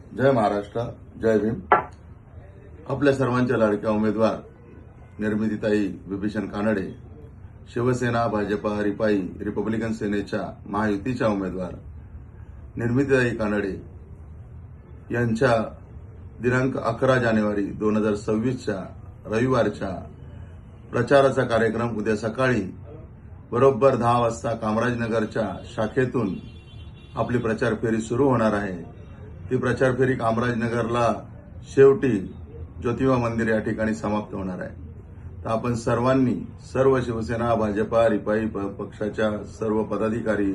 जय महाराष्ट्र, जय भीम। आपल्या सर्वांच्या लाडक्या उमेदवार निर्मितीताई विभीषण कानडे, शिवसेना, भाजपा, रिपाई, रिपब्लिकन सेनेच्या महायुतीच्या उमेदवार निर्मितीताई कानडे यांच्या दिनांक 11 जानेवारी 2026च्या रविवारच्या प्रचाराचा कार्यक्रम उद्या सकाळी बरोबर 10 वाजता कामराजनगरच्या शाखेतून आपली प्रचार फेरी सुरू होणार आहे। ती प्रचार फेरी कामराजनगरला शेवटी ज्योतिबा मंदिर या ठिकाणी समाप्त होणार आहे। तर आपण सर्वांनी, सर्व शिवसेना, भाजपा, रिपाई पक्षाच्या सर्व पदाधिकारी,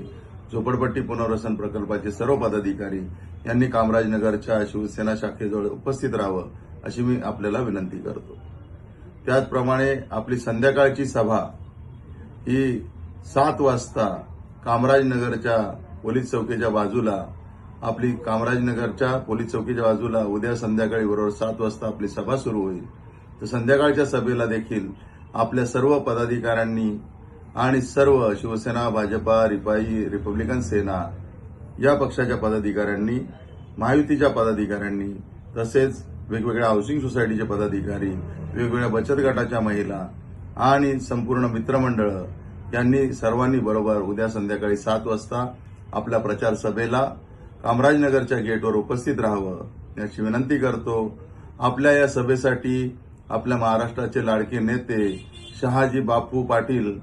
झोपडपट्टी पुनर्वसन प्रकल्पाचे सर्व पदाधिकारी यांनी कामराजनगरच्या शिवसेना शाखेजवळ उपस्थित राहावं अशी मी आपल्याला विनंती करतो। त्याचप्रमाणे आपली संध्याकाळची सभा ही 7 वाजता कामराजनगरच्या पोलीस चौकीच्या बाजूला उद्या संध्याकाळी बरोबर 7 वाजता आपली सभा सुरू होईल। तर संध्याकाळच्या सभेला देखील आपल्या सर्व पदाधिकाऱ्यांनी आणि सर्व शिवसेना, भाजपा, रिपाई, रिपब्लिकन सेना या पक्षाच्या पदाधिकाऱ्यांनी, महायुतीच्या पदाधिकाऱ्यांनी, तसेच वेगवेगळ्या हाऊसिंग सोसायटीचे पदाधिकारी, वेगवेगळ्या बचत गटाच्या महिला आणि संपूर्ण मित्रमंडळ यांनी सर्वांनी बरोबर उद्या संध्याकाळी 7 वाजता आपल्या प्रचार सभेला कामराजनगरच्या गेटवर उपस्थित राहावं याची विनंती करतो। आपल्या या सभेसाठी आपल्या महाराष्ट्राचे लाडके नेते शहाजी बापू पाटील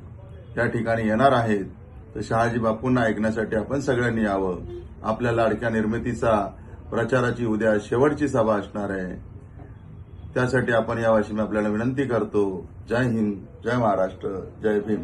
या ठिकाणी येणार आहेत। तर शहाजी बापूंना ऐकण्यासाठी आपण सगळ्यांनी यावं। आपल्या लाडक्या निर्मितीचा प्रचाराची उद्या शेवटची सभा असणार आहे, त्यासाठी आपण यावं अशी मी आपल्याला विनंती करतो। जय हिंद, जय महाराष्ट्र, जय भीम।